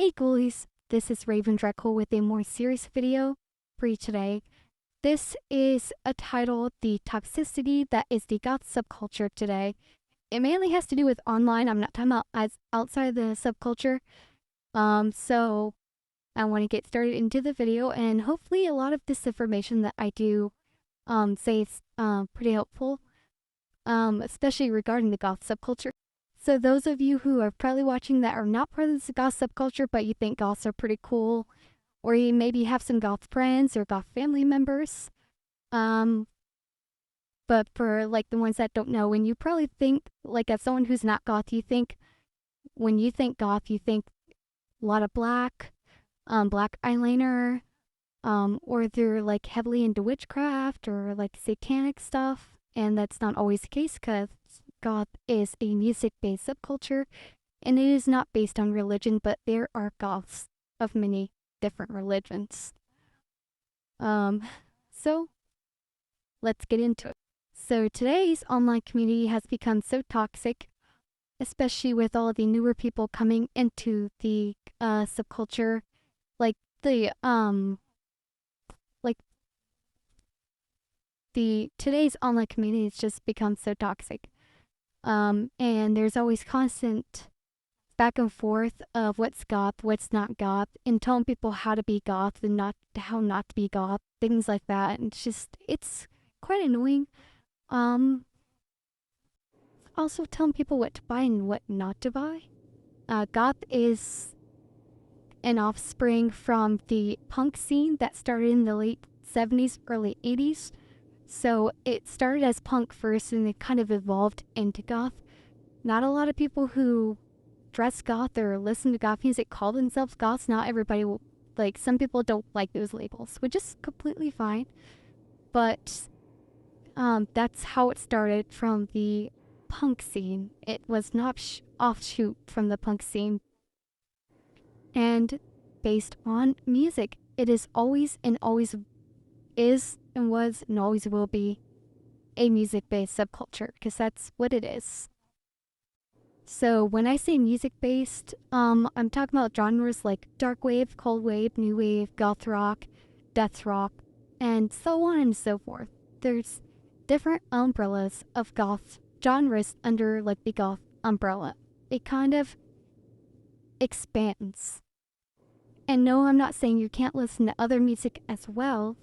Hey ghoulies, this is Raven Dreckle with a more serious video for you today. This is a title, The Toxicity That Is the Goth Subculture Today. It mainly has to do with online. I'm not talking about as outside the subculture. So I want to get started into the video, and hopefully a lot of this information that I do say is pretty helpful, especially regarding the goth subculture. So those of you who are probably watching that are not part of the goth subculture, but you think goths are pretty cool, or you maybe have some goth friends or goth family members, but for like the ones that don't know, when you probably think, like as someone who's not goth, when you think goth, you think a lot of black eyeliner, or they're like heavily into witchcraft or like satanic stuff, and that's not always the case because goth is a music-based subculture, and it is not based on religion, but there are goths of many different religions. So let's get into it. So today's online community has become so toxic, especially with all the newer people coming into the subculture, like today's online community has just become so toxic. And there's always constant back and forth of what's goth, what's not goth, and telling people how to be goth and how not to be goth, things like that. And it's quite annoying. Also telling people what to buy and what not to buy. Goth is an offspring from the punk scene that started in the late 70s, early 80s. So it started as punk first, and it kind of evolved into goth. Not a lot of people who dress goth or listen to goth music call themselves goths. Not everybody will, like, some people don't like those labels, which is completely fine. But that's how it started, from the punk scene. It was an offshoot from the punk scene, and based on music. It is always and always is and was and always will be a music-based subculture, because that's what it is. So when I say music-based, I'm talking about genres like dark wave, cold wave, new wave, goth rock, death rock, and so on and so forth. There's different umbrellas of goth genres under like the goth umbrella. It kind of expands. And no, I'm not saying you can't listen to other music as well,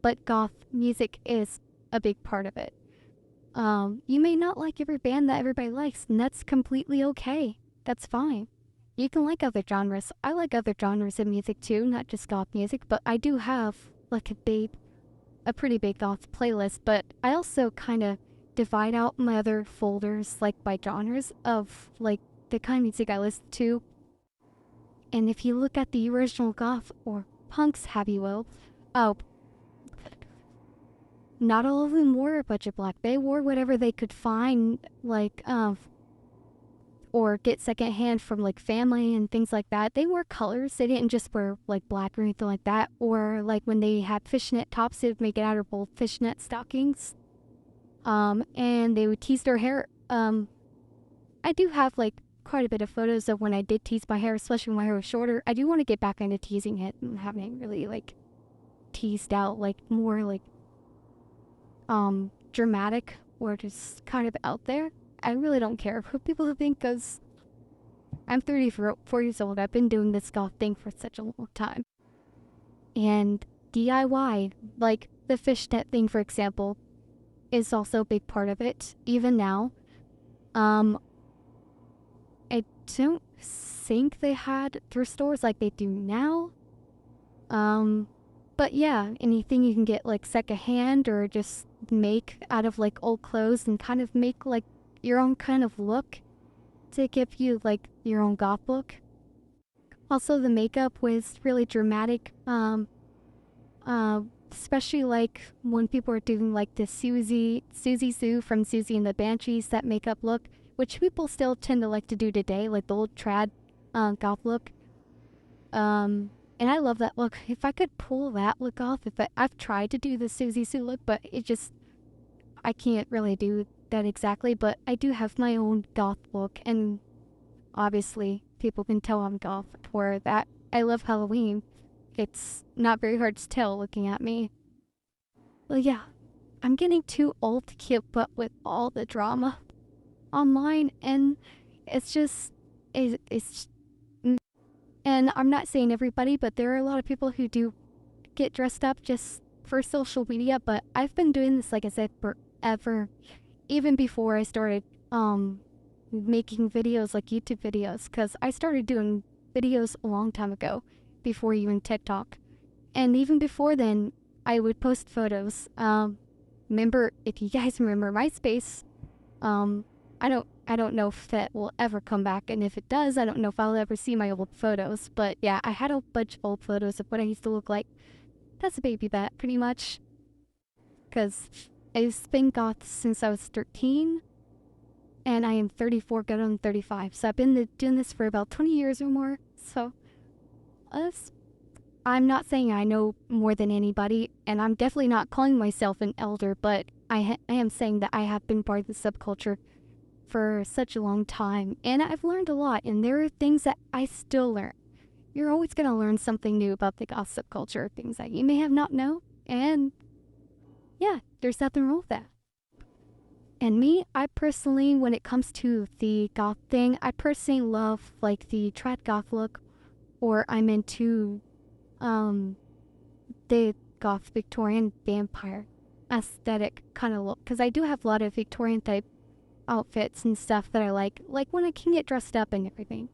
but goth music is a big part of it. You may not like every band that everybody likes, and that's completely okay. That's fine. You can like other genres. I like other genres of music too, not just goth music, but I do have like a pretty big goth playlist, but I also kind of divide out my other folders like by genres of like the kind of music I listen to. And if you look at the original goth or punks, have you will, not all of them wore a bunch of black. They wore whatever they could find, like, or get secondhand from, like, family and things like that. They wore colors. They didn't just wear, like, black or anything like that. Or, like, when they had fishnet tops, they would make it out of old fishnet stockings. And they would tease their hair. I do have, like, quite a bit of photos of when I did tease my hair, especially when my hair was shorter. I do want to get back into teasing it and having it really, like, teased out, like, more, like, dramatic or just kind of out there. I really don't care what people think, because I'm 34 years old. I've been doing this goth thing for such a long time. And DIY, like the fishnet thing, for example, is also a big part of it, even now. I don't think they had thrift stores like they do now. But yeah, anything you can get like secondhand or just make out of like old clothes and kind of make like your own kind of look to give you like your own goth look. Also, the makeup was really dramatic, especially like when people were doing like the Susie Sue from Susie and the Banshees, that makeup look, which people still tend to like to do today, like the old trad goth look. And I love that look. If I could pull that look off, I've tried to do the Susie Sue look, but I can't really do that exactly. But I do have my own goth look, and obviously people can tell I'm goth, or that I love Halloween. It's not very hard to tell looking at me. Well, yeah, I'm getting too old to keep up with all the drama online, and it's just, it's, and I'm not saying everybody, but there are a lot of people who do get dressed up just for social media, but I've been doing this, like I said, forever, even before I started, making videos like YouTube videos, because I started doing videos a long time ago, before even TikTok. And even before then, I would post photos. Remember, if you guys remember MySpace, um, I don't know if that will ever come back, and if it does, I don't know if I'll ever see my old photos. But yeah, I had a bunch of old photos of what I used to look like. That's a baby bat, pretty much. Because I've been goth since I was 13, and I am 34, going on 35. So I've been doing this for about 20 years or more. So, I'm not saying I know more than anybody, and I'm definitely not calling myself an elder, but I am saying that I have been part of the subculture for such a long time, and I've learned a lot, and there are things that I still learn. You're always going to learn something new about the goth subculture, things that you may have not known, and yeah, there's nothing wrong with that. And me, I personally, when it comes to the goth thing, I personally love like the trad goth look, or I'm into the goth Victorian vampire aesthetic kind of look, because I do have a lot of Victorian type outfits and stuff that I like when I can get dressed up and everything.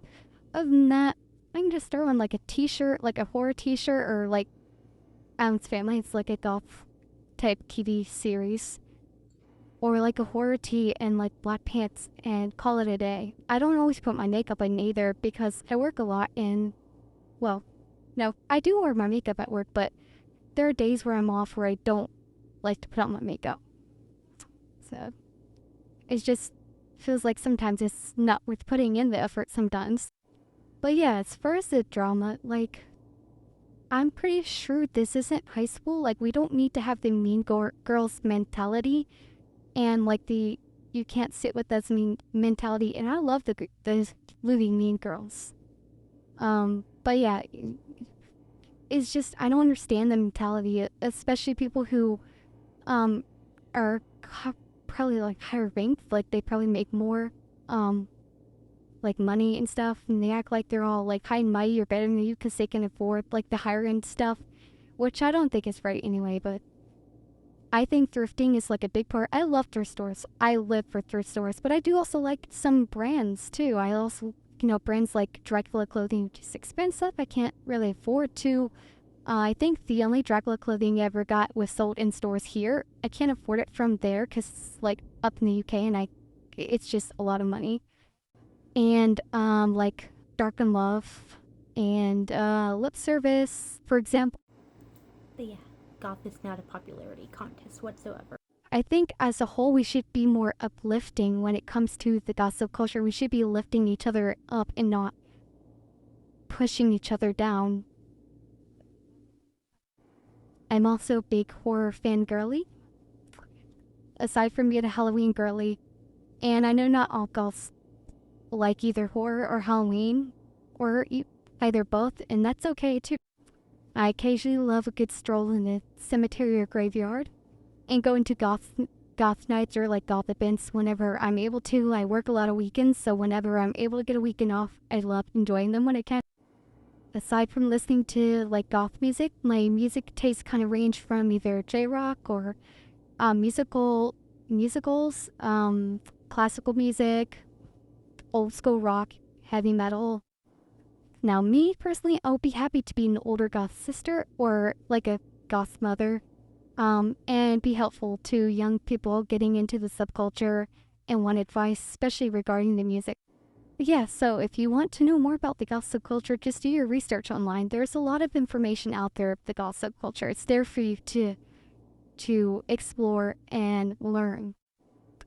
Other than that, I can just throw on like a t-shirt, like a horror t-shirt, or like Adam's Family, it's like a goth type TV series, or like a horror tee and like black pants and call it a day. I don't always put my makeup on either because I work a lot and, well, no, I do wear my makeup at work, but there are days where I'm off where I don't like to put on my makeup. So, it just feels like sometimes it's not worth putting in the effort sometimes. But yeah, as far as the drama, like, I'm pretty sure this isn't high school. Like, we don't need to have the mean girls mentality and like the you can't sit with us mentality. And I love the movie Mean Girls. But yeah, it's just I don't understand the mentality, especially people who are probably like higher ranked, like they probably make more like money and stuff, and they act like they're all like high and mighty or better than you because they can afford like the higher end stuff, which I don't think is right anyway. But I think thrifting is like a big part. I love thrift stores. I live for thrift stores, but I do also like some brands too. I also, brands like Dracula clothing, which is expensive. I can't really afford to. I think the only Dracula clothing I ever got was sold in stores here. I can't afford it from there because it's like up in the UK, and it's just a lot of money. And like Dark and Love and Lip Service, for example. But yeah, goth is not a popularity contest whatsoever. I think as a whole, we should be more uplifting when it comes to the goth subculture. We should be lifting each other up and not pushing each other down. I'm also a big horror fan girly, aside from being a Halloween girly. And I know not all goths like either horror or Halloween, or either both, and that's okay too. I occasionally love a good stroll in the cemetery or graveyard, and go into goth nights or like goth events whenever I'm able to. I work a lot of weekends, so whenever I'm able to get a weekend off, I love enjoying them when I can. Aside from listening to like goth music, my music tastes kind of range from either J-rock or musicals, classical music, old school rock, heavy metal. Now, me personally, I would be happy to be an older goth sister or like a goth mother, and be helpful to young people getting into the subculture and want advice, especially regarding the music. But yeah, so if you want to know more about the goth subculture, just do your research online. There's a lot of information out there of the goth subculture. It's there for you to explore and learn.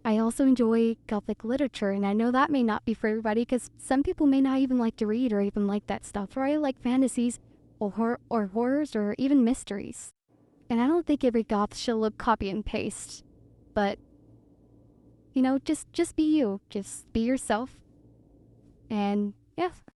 I also enjoy Gothic literature, and I know that may not be for everybody because some people may not even like to read or even like that stuff, or I like fantasies or horrors or even mysteries. And I don't think every goth should look copy and paste, but just be you, just be yourself, And yeah,